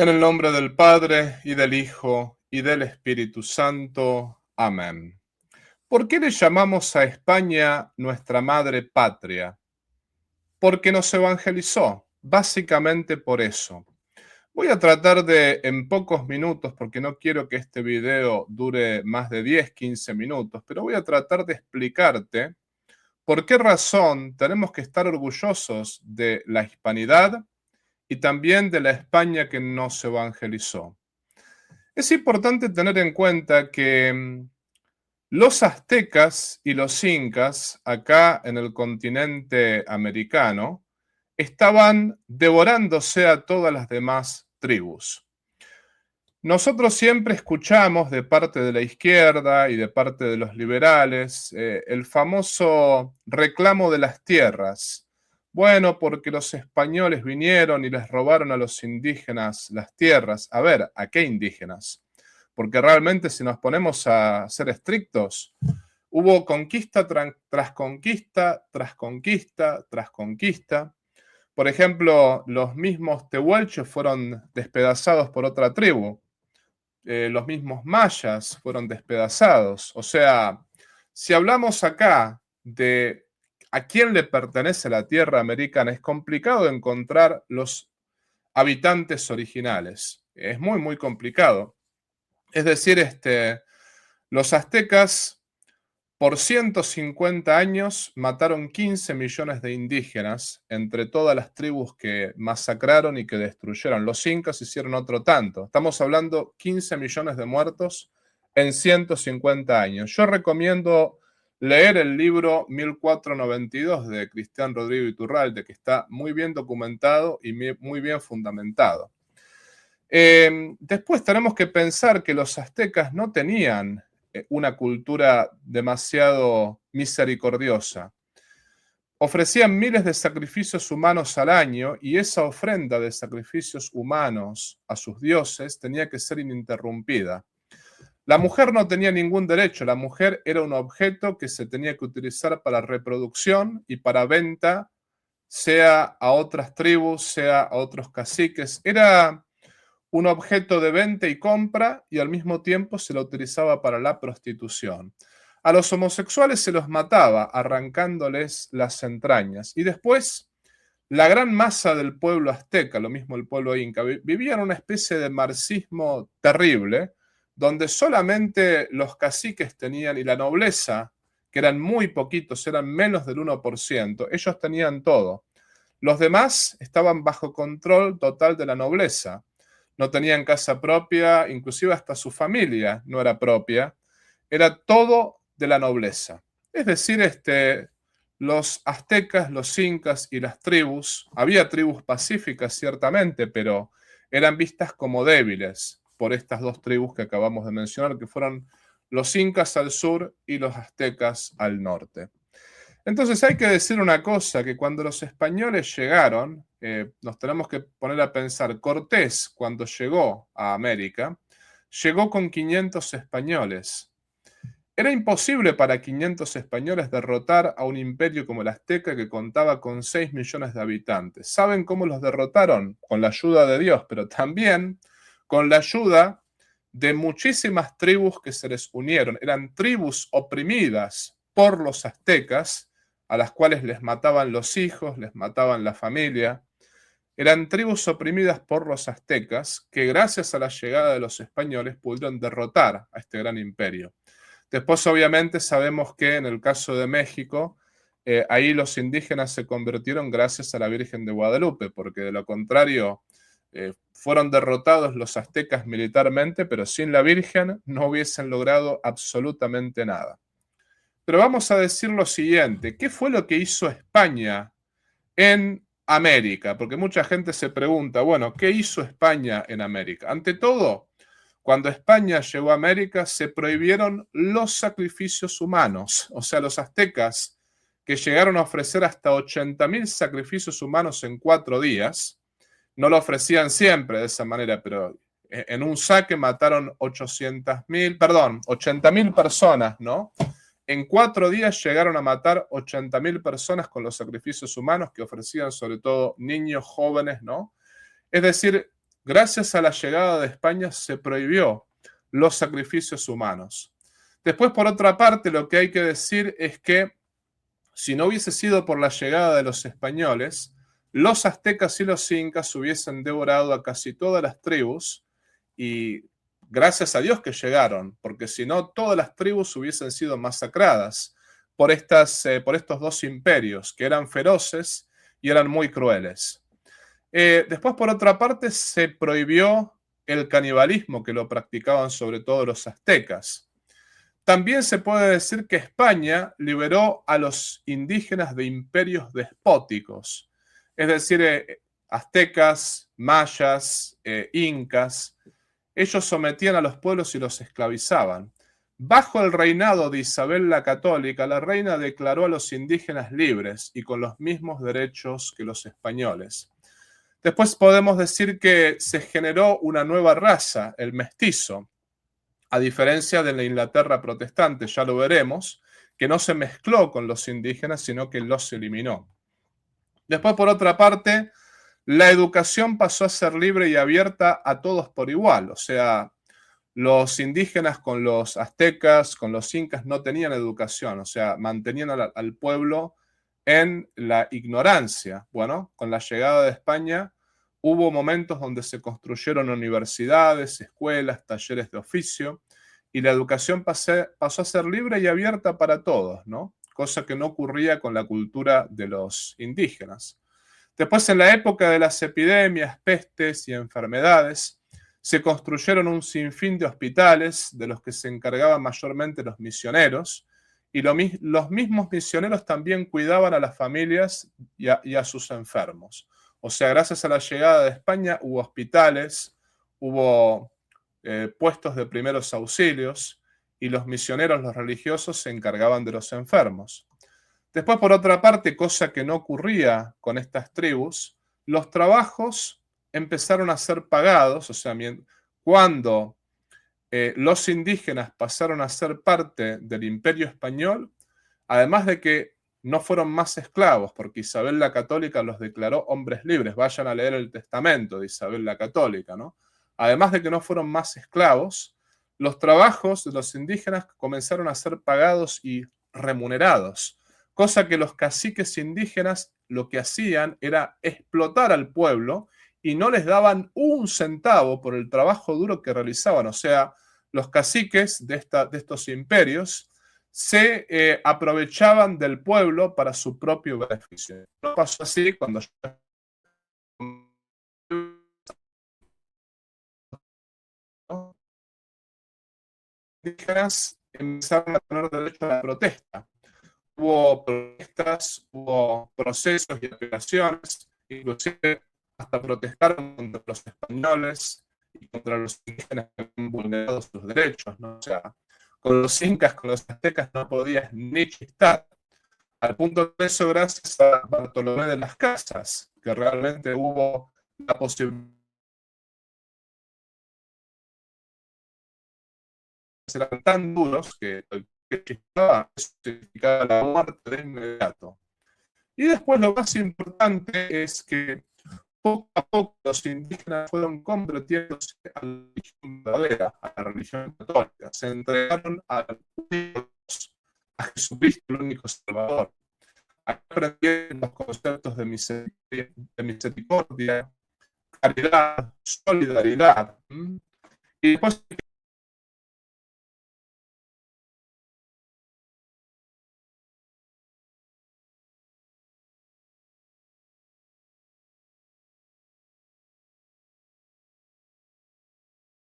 En el nombre del Padre, y del Hijo, y del Espíritu Santo. Amén. ¿Por qué le llamamos a España nuestra madre patria? Porque nos evangelizó, básicamente por eso. Voy a tratar de, en pocos minutos, porque no quiero que este video dure más de 10, 15 minutos, pero voy a tratar de explicarte por qué razón tenemos que estar orgullosos de la hispanidad y también de la España que nos evangelizó. Es importante tener en cuenta que los aztecas y los incas, acá en el continente americano, estaban devorándose a todas las demás tribus. Nosotros siempre escuchamos de parte de la izquierda y de parte de los liberales el famoso reclamo de las tierras. Bueno, porque los españoles vinieron y les robaron a los indígenas las tierras. A ver, ¿a qué indígenas? Porque realmente si nos ponemos a ser estrictos, hubo conquista tras conquista, tras conquista, tras conquista. Por ejemplo, los mismos tehuelches fueron despedazados por otra tribu. Los mismos mayas fueron despedazados. O sea, si hablamos acá de a quién le pertenece la tierra americana, es complicado encontrar los habitantes originales. Es muy, muy complicado. Es decir, los aztecas por 150 años mataron 15 millones de indígenas entre todas las tribus que masacraron y que destruyeron. Los incas hicieron otro tanto. Estamos hablando 15 millones de muertos en 150 años. Yo recomiendo leer el libro 1492 de Cristian Rodrigo Iturralde, que está muy bien documentado y muy bien fundamentado. Después tenemos que pensar que los aztecas no tenían una cultura demasiado misericordiosa. Ofrecían miles de sacrificios humanos al año y esa ofrenda de sacrificios humanos a sus dioses tenía que ser ininterrumpida. La mujer no tenía ningún derecho, la mujer era un objeto que se tenía que utilizar para reproducción y para venta, sea a otras tribus, sea a otros caciques. Era un objeto de venta y compra y al mismo tiempo se lo utilizaba para la prostitución. A los homosexuales se los mataba arrancándoles las entrañas y después la gran masa del pueblo azteca, lo mismo el pueblo inca, vivía en una especie de marxismo terrible donde solamente los caciques tenían y la nobleza, que eran muy poquitos, eran menos del 1%, ellos tenían todo. Los demás estaban bajo control total de la nobleza. No tenían casa propia, inclusive hasta su familia no era propia, era todo de la nobleza. Es decir, los aztecas, los incas y las tribus, había tribus pacíficas ciertamente, pero eran vistas como débiles por estas dos tribus que acabamos de mencionar, que fueron los incas al sur y los aztecas al norte. Entonces hay que decir una cosa, que cuando los españoles llegaron, nos tenemos que poner a pensar, Cortés cuando llegó a América, llegó con 500 españoles. Era imposible para 500 españoles derrotar a un imperio como el azteca que contaba con 6 millones de habitantes. ¿Saben cómo los derrotaron? Con la ayuda de Dios, pero también con la ayuda de muchísimas tribus que se les unieron. Eran tribus oprimidas por los aztecas, a las cuales les mataban los hijos, les mataban la familia. Eran tribus oprimidas por los aztecas que gracias a la llegada de los españoles pudieron derrotar a este gran imperio. Después obviamente sabemos que en el caso de México, ahí los indígenas se convirtieron gracias a la Virgen de Guadalupe, porque de lo contrario fueron derrotados los aztecas militarmente, pero sin la Virgen no hubiesen logrado absolutamente nada. Pero vamos a decir lo siguiente, ¿qué fue lo que hizo España en América? Porque mucha gente se pregunta, bueno, ¿qué hizo España en América? Ante todo, cuando España llegó a América se prohibieron los sacrificios humanos. O sea, los aztecas que llegaron a ofrecer hasta 80.000 sacrificios humanos en 4 días. No lo ofrecían siempre de esa manera, pero en un saque mataron 80.000 personas, ¿no? En 4 días llegaron a matar 80.000 personas con los sacrificios humanos que ofrecían sobre todo niños, jóvenes, ¿no? Es decir, gracias a la llegada de España se prohibió los sacrificios humanos. Después, por otra parte, lo que hay que decir es que si no hubiese sido por la llegada de los españoles, los aztecas y los incas hubiesen devorado a casi todas las tribus y gracias a Dios que llegaron, porque si no, todas las tribus hubiesen sido masacradas por estos dos imperios que eran feroces y eran muy crueles. Después, por otra parte, se prohibió el canibalismo que lo practicaban sobre todo los aztecas. También se puede decir que España liberó a los indígenas de imperios despóticos, es decir, aztecas, mayas, incas. Ellos sometían a los pueblos y los esclavizaban. Bajo el reinado de Isabel la Católica, la reina declaró a los indígenas libres y con los mismos derechos que los españoles. Después podemos decir que se generó una nueva raza, el mestizo, a diferencia de la Inglaterra protestante, ya lo veremos, que no se mezcló con los indígenas, sino que los eliminó. Después, por otra parte, la educación pasó a ser libre y abierta a todos por igual, o sea, los indígenas con los aztecas, con los incas no tenían educación, o sea, mantenían al pueblo en la ignorancia. Bueno, con la llegada de España hubo momentos donde se construyeron universidades, escuelas, talleres de oficio, y la educación pasó a ser libre y abierta para todos, ¿no? Cosa que no ocurría con la cultura de los indígenas. Después, en la época de las epidemias, pestes y enfermedades, se construyeron un sinfín de hospitales de los que se encargaban mayormente los misioneros, y los mismos misioneros también cuidaban a las familias y a sus enfermos. O sea, gracias a la llegada de España hubo hospitales, hubo puestos de primeros auxilios, y los misioneros, los religiosos, se encargaban de los enfermos. Después, por otra parte, cosa que no ocurría con estas tribus, los trabajos empezaron a ser pagados, o sea, cuando los indígenas pasaron a ser parte del Imperio Español, además de que no fueron más esclavos, porque Isabel la Católica los declaró hombres libres. Vayan a leer el testamento de Isabel la Católica, ¿no? Además de que no fueron más esclavos, los trabajos de los indígenas comenzaron a ser pagados y remunerados, cosa que los caciques indígenas lo que hacían era explotar al pueblo y no les daban un centavo por el trabajo duro que realizaban. O sea, los caciques de estos imperios se aprovechaban del pueblo para su propio beneficio. No pasó así cuando los indígenas empezaron a tener derecho a la protesta. Hubo protestas, hubo procesos y apelaciones, inclusive hasta protestaron contra los españoles y contra los indígenas que habían vulnerado sus derechos, ¿no? O sea, con los incas, con los aztecas no podías ni chistar, al punto de eso gracias a Bartolomé de las Casas, que realmente hubo la posibilidad de ser tan duros que chistaba significaba la muerte de inmediato. Y después lo más importante es que poco a poco los indígenas fueron convirtiéndose a la religión verdadera, a la religión católica. Se entregaron a Dios, a Jesucristo, el único Salvador. Aprendieron los conceptos de misericordia, caridad, solidaridad. Y después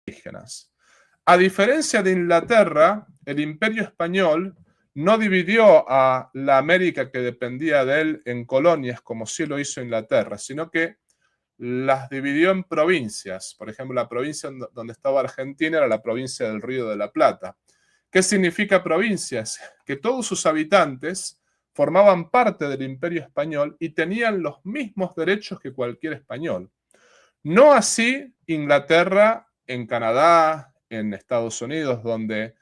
indígenas. A diferencia de Inglaterra, el Imperio Español no dividió a la América que dependía de él en colonias como sí lo hizo Inglaterra, sino que las dividió en provincias. Por ejemplo, la provincia donde estaba Argentina era la provincia del Río de la Plata. ¿Qué significa provincias? Que todos sus habitantes formaban parte del Imperio Español y tenían los mismos derechos que cualquier español. No así Inglaterra, en Canadá, en Estados Unidos, donde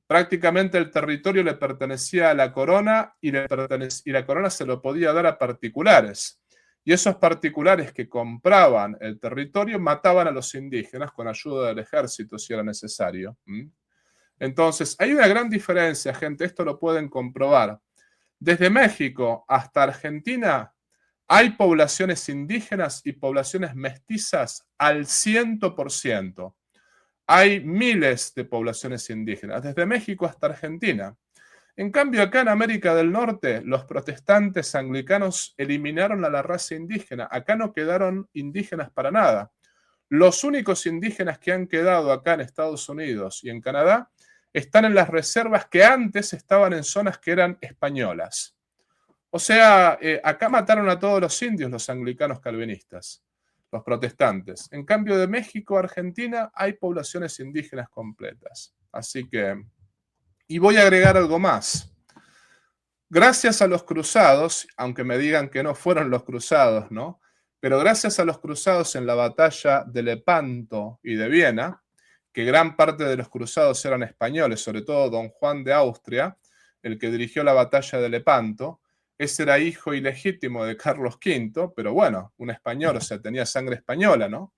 prácticamente el territorio le pertenecía a la corona y la corona se lo podía dar a particulares. Y esos particulares que compraban el territorio mataban a los indígenas con ayuda del ejército si era necesario. Entonces, hay una gran diferencia, gente, esto lo pueden comprobar. Desde México hasta Argentina hay poblaciones indígenas y poblaciones mestizas al 100%. Hay miles de poblaciones indígenas, desde México hasta Argentina. En cambio, acá en América del Norte, los protestantes anglicanos eliminaron a la raza indígena. Acá no quedaron indígenas para nada. Los únicos indígenas que han quedado acá en Estados Unidos y en Canadá están en las reservas que antes estaban en zonas que eran españolas. O sea, acá mataron a todos los indios, los anglicanos calvinistas, los protestantes. En cambio, de México a Argentina hay poblaciones indígenas completas. Así que, y voy a agregar algo más. Gracias a los cruzados, aunque me digan que no fueron los cruzados, ¿no? Pero gracias a los cruzados en la batalla de Lepanto y de Viena, que gran parte de los cruzados eran españoles, sobre todo don Juan de Austria, el que dirigió la batalla de Lepanto. Ese era hijo ilegítimo de Carlos V, pero bueno, un español, o sea, tenía sangre española, ¿no?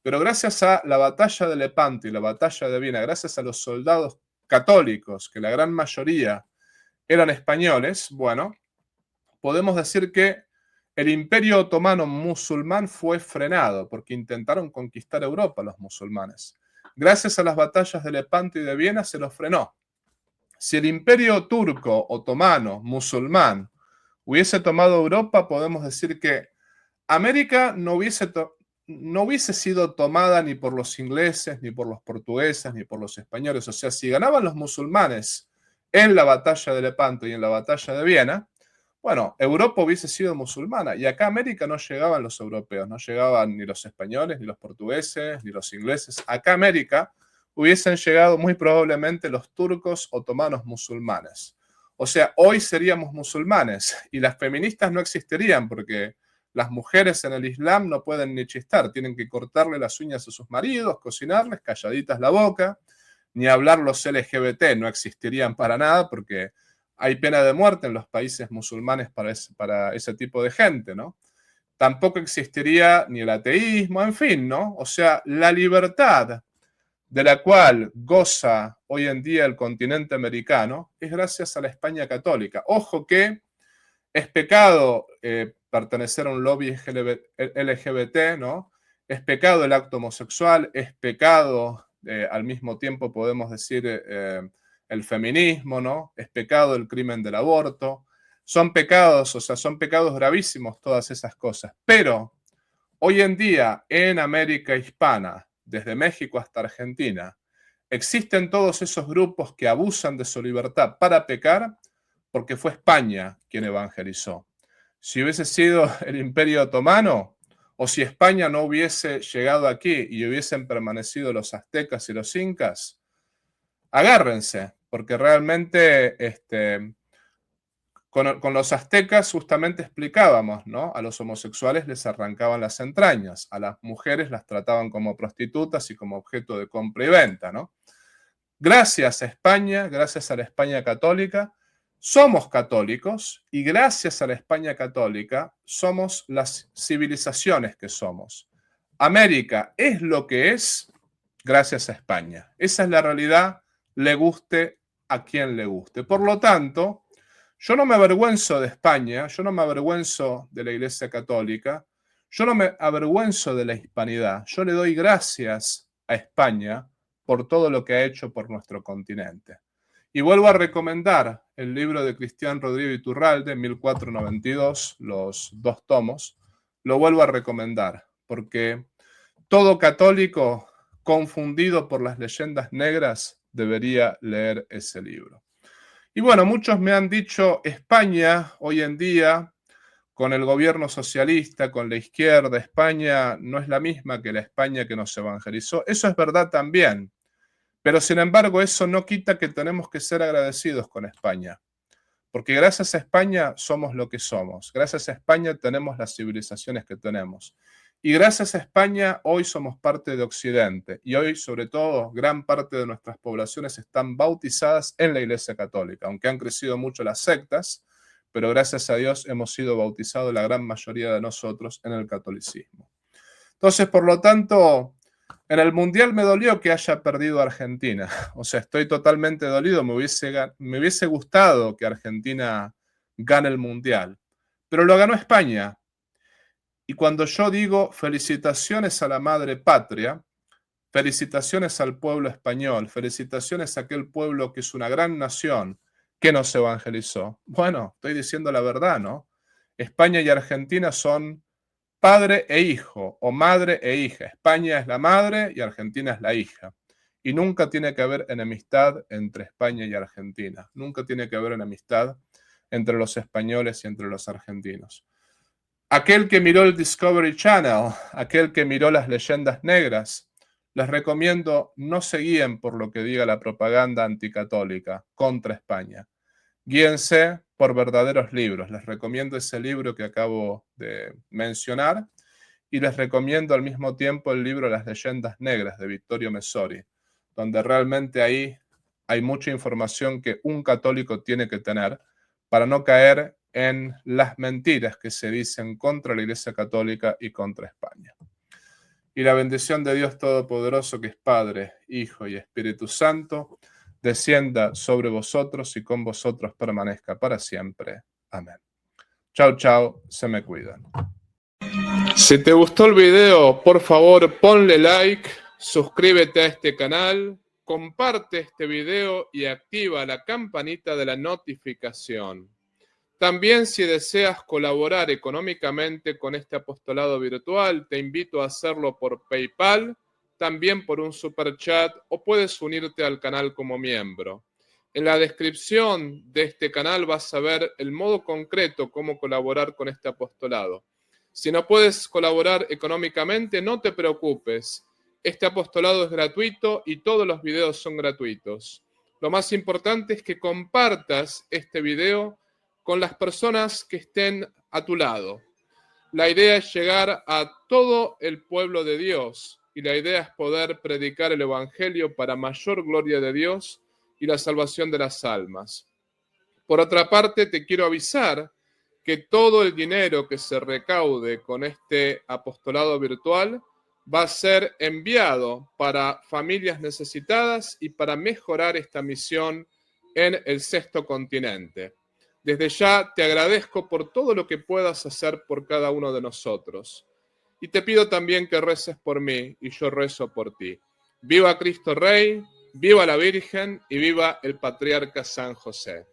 Pero gracias a la batalla de Lepanto y la batalla de Viena, gracias a los soldados católicos, que la gran mayoría eran españoles, bueno, podemos decir que el Imperio Otomano musulmán fue frenado porque intentaron conquistar Europa los musulmanes. Gracias a las batallas de Lepanto y de Viena se los frenó. Si el Imperio turco, otomano, musulmán hubiese tomado Europa, podemos decir que América no hubiese sido tomada ni por los ingleses, ni por los portugueses, ni por los españoles. O sea, si ganaban los musulmanes en la batalla de Lepanto y en la batalla de Viena, bueno, Europa hubiese sido musulmana y acá a América no llegaban los europeos, no llegaban ni los españoles, ni los portugueses, ni los ingleses. Acá a América hubiesen llegado muy probablemente los turcos, otomanos, musulmanes. O sea, hoy seríamos musulmanes y las feministas no existirían porque las mujeres en el Islam no pueden ni chistar, tienen que cortarle las uñas a sus maridos, cocinarles, calladitas la boca, ni hablar los LGBT, no existirían para nada porque hay pena de muerte en los países musulmanes para ese tipo de gente, ¿no? Tampoco existiría ni el ateísmo, en fin, ¿no? O sea, la libertad de la cual goza hoy en día el continente americano es gracias a la España católica. Ojo que es pecado pertenecer a un lobby LGBT, ¿no? Es pecado el acto homosexual, es pecado al mismo tiempo podemos decir el feminismo, ¿no? Es pecado el crimen del aborto. Son pecados, o sea, son pecados gravísimos todas esas cosas. Pero hoy en día en América hispana, desde México hasta Argentina, existen todos esos grupos que abusan de su libertad para pecar porque fue España quien evangelizó. Si hubiese sido el Imperio Otomano, o si España no hubiese llegado aquí y hubiesen permanecido los aztecas y los incas, agárrense, porque realmente con los aztecas justamente explicábamos, ¿no? A los homosexuales les arrancaban las entrañas, a las mujeres las trataban como prostitutas y como objeto de compra y venta, ¿no? Gracias a España, gracias a la España católica, somos católicos y gracias a la España católica somos las civilizaciones que somos. América es lo que es gracias a España. Esa es la realidad, le guste a quien le guste. Por lo tanto, yo no me avergüenzo de España, yo no me avergüenzo de la Iglesia Católica, yo no me avergüenzo de la hispanidad. Yo le doy gracias a España por todo lo que ha hecho por nuestro continente. Y vuelvo a recomendar el libro de Cristian Rodrigo Iturralde, 1492, los 2 tomos. Lo vuelvo a recomendar porque todo católico confundido por las leyendas negras debería leer ese libro. Y bueno, muchos me han dicho, España hoy en día, con el gobierno socialista, con la izquierda, España no es la misma que la España que nos evangelizó. Eso es verdad también. Pero sin embargo, eso no quita que tenemos que ser agradecidos con España. Porque gracias a España somos lo que somos. Gracias a España tenemos las civilizaciones que tenemos. Y gracias a España hoy somos parte de Occidente. Y hoy, sobre todo, gran parte de nuestras poblaciones están bautizadas en la Iglesia Católica. Aunque han crecido mucho las sectas, pero gracias a Dios hemos sido bautizados la gran mayoría de nosotros en el catolicismo. Entonces, por lo tanto, en el Mundial me dolió que haya perdido Argentina. O sea, estoy totalmente dolido. Me hubiese gustado que Argentina gane el Mundial. Pero lo ganó España. Y cuando yo digo felicitaciones a la madre patria, felicitaciones al pueblo español, felicitaciones a aquel pueblo que es una gran nación, que nos evangelizó. Bueno, estoy diciendo la verdad, ¿no? España y Argentina son padre e hijo, o madre e hija. España es la madre y Argentina es la hija. Y nunca tiene que haber enemistad entre España y Argentina. Nunca tiene que haber enemistad entre los españoles y entre los argentinos. Aquel que miró el Discovery Channel, aquel que miró las leyendas negras, les recomiendo no se guíen por lo que diga la propaganda anticatólica contra España. Guíense por verdaderos libros. Les recomiendo ese libro que acabo de mencionar y les recomiendo al mismo tiempo el libro Las leyendas negras de Vittorio Messori, donde realmente ahí hay mucha información que un católico tiene que tener para no caer en las mentiras que se dicen contra la Iglesia Católica y contra España. Y la bendición de Dios Todopoderoso, que es Padre, Hijo y Espíritu Santo, descienda sobre vosotros y con vosotros permanezca para siempre. Amén. Chao, chao, se me cuidan. Si te gustó el video, por favor, ponle like, suscríbete a este canal, comparte este video y activa la campanita de la notificación. También, si deseas colaborar económicamente con este apostolado virtual, te invito a hacerlo por PayPal, también por un super chat, o puedes unirte al canal como miembro. En la descripción de este canal vas a ver el modo concreto cómo colaborar con este apostolado. Si no puedes colaborar económicamente, no te preocupes. Este apostolado es gratuito y todos los videos son gratuitos. Lo más importante es que compartas este video con las personas que estén a tu lado. La idea es llegar a todo el pueblo de Dios y la idea es poder predicar el Evangelio para mayor gloria de Dios y la salvación de las almas. Por otra parte, te quiero avisar que todo el dinero que se recaude con este apostolado virtual va a ser enviado para familias necesitadas y para mejorar esta misión en el sexto continente. Desde ya te agradezco por todo lo que puedas hacer por cada uno de nosotros. Y te pido también que reces por mí y yo rezo por ti. Viva Cristo Rey, viva la Virgen y viva el Patriarca San José.